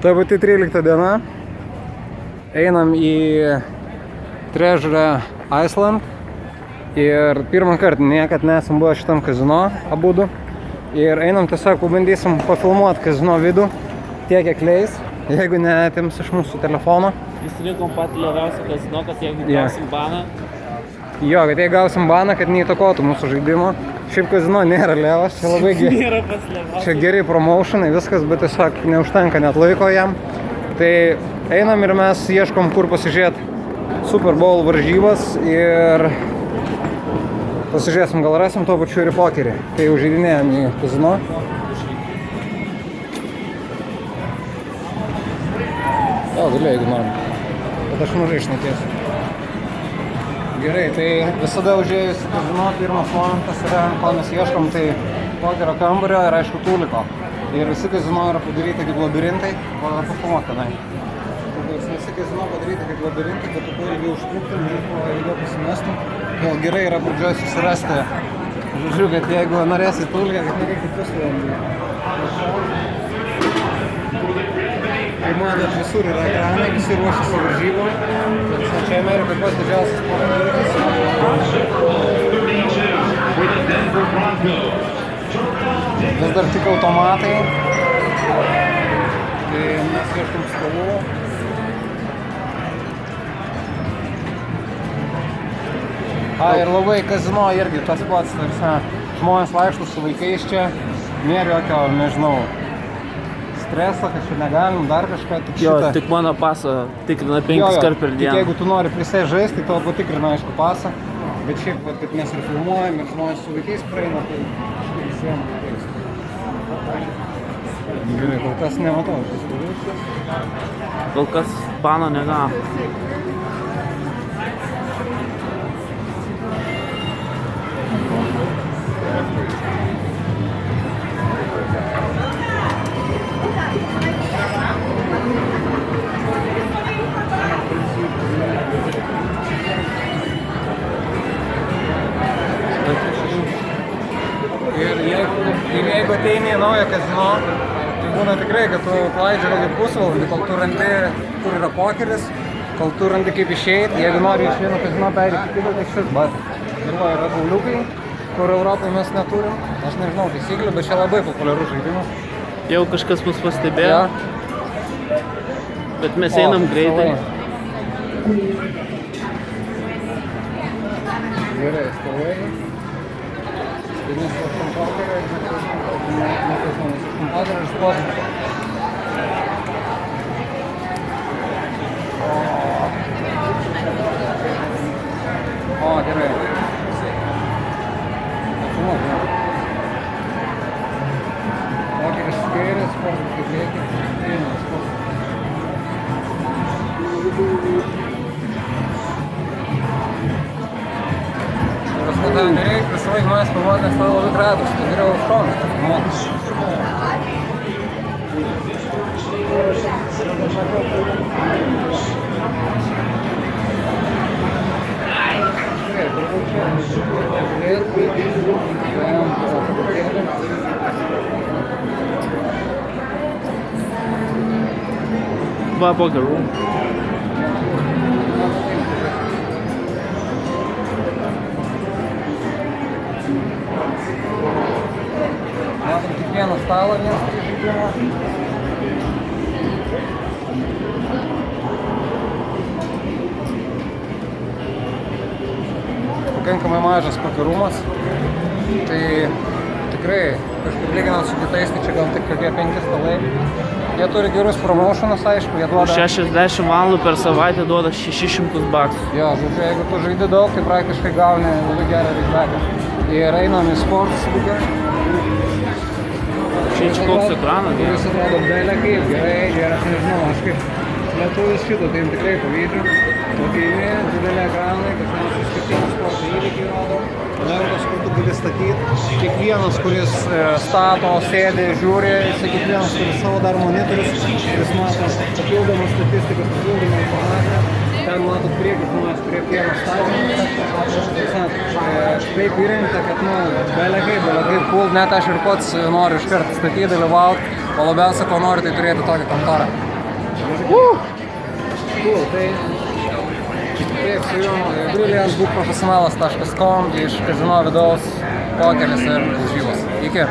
Ta pati 13 diena. Einam į Treasure Island. Ir pirmą kartą niekad nesam buvo šitam kazino abudu. Ir einam tiesiog pabandysim pafilmuoti kazino vidų tiek kiek leis, jeigu neatims iš mūsų telefono. Įsirinkom patį leviausią kazino, kad jeigu gausim baną. Jo, kad jeigu gausim baną, kad neįtakotų mūsų žaidimo. Šiaip kazino nėra levas, čia labai Nėra pats leviausias. čia geri promotionai, viskas, bet tiesiog neužtenka net laiko jam. Tai einam ir mes ieškom, kur pasižiūrėti Super Bowl varžybas ir pasižiūrėsim, gal rasim tuo pačiu ir pokerį. Tai jau žaidinėjom į kazino. Jo, galiu, jeigu norim. Bet aš mažai šnekėsiu. Gerai, tai visada užėjus į kazino, pirmas momentas yra, ko mes ieškom, tai pokerio kambario ir aišku tūliko. Ir visi kazino yra padaryti kaip labirintai, o pafilmuot tenai. Visi kazino padaryti kaip labirintai, kad tu kuo ilgiau užtruktum, ilgiau pasimestum. Gal gerai yra pradžioj susirasti. Žodžiu, kad jeigu norėsi tūlikę, kad nereikia pusvalandį. Tai matot, visur yra ekranai, visi ruošiasi varžybom. Čia Amerikai pats didžiausias sportas. Vis dar tik automatai. Tai mes ieškom stalų. Ir labai kazino irgi tas pats, žmonės vaikšto su vaikais čia, nėra jokio, nežinau, streso, kad čia negalim, dar kažką, tik Jo, šitą. tik mano pasą tikrina 5 kart per Tik dieną. jeigu tu nori prisėst žaisti, tai tavo patikrina, aišku, pasą, bet šiaip, kad mes ir filmuojam ir žmonės su vaikais praeina, tai visiem vaikais. Gerai, kol kas nematau. Kol kas bano negavo. Ir jeigu ateini į naują kazino, tai būna tikrai, kad tu klaidži kokį pusvalandį, kol tu randi, kur yra pokeris, kol tu randi kaip išeiti. Jeigu nori iš vieno kazino perėti kitą, tai šis, bet yra bauliukai, kur Europoje mes neturim. Aš nežinau taisyklių, bet čia labai populiarus žaidimas. Jau kažkas mus pastebėjo, bet mes einam greitai. Gerai, stalai. Mes ieškom pokerio ir mes ieškom pokerio ir sportą. O, gerai. Pokeris kairė, sportas kaip reikia. Vienas sportas. Tau nereikia visą laiką manęs filmuoti, nes tau labai gražus, tai geriau už šonus filmuotis. Va, poker room. Matom tik vieną stalą, vienas žaidimą. Pakankamai mažas pokerumas. Tai tikrai, kažkaip lyginant su kitais, tai čia gal tik kokie 5 stalai. Jie turi gerus promotionus, aišku, jie duoda... 60 valandų per savaitę duoda $600. Jo, žodžiu, jeigu tu žaidi daug, tai praktiškai gauni labai gerą reikbeką. Ir einam į sports lygą. Čia koks ekranas, ne? Kuris atrodo belė kaip gerai, ir aš nežinau, aš kaip lietuvis šito, tai jums tikrai pavydžiu. Tokiai didelė ekranai, kad mes skirtingų sporto įvykiai rodo. Lentos, kur tu gali statyti. Kiekvienas, kuris stato, sėdi, žiūri, jisai kiekvienas turi savo dar monitorius, kuris mato papildomas statistikas, papildomą informaciją. Ten matot priekį žmonės prie pieno statymo. Taip įrengta, kad belė kaip cool, net aš ir pats noriu iškart statyti, dalyvauti, o labiausia, ko noriu, tai turėti tokią kontorą. Cool, tai Taip, su juo brilliantbookprofesionalas.com iš kazino vidaus pokeris ir lažybos. Iki.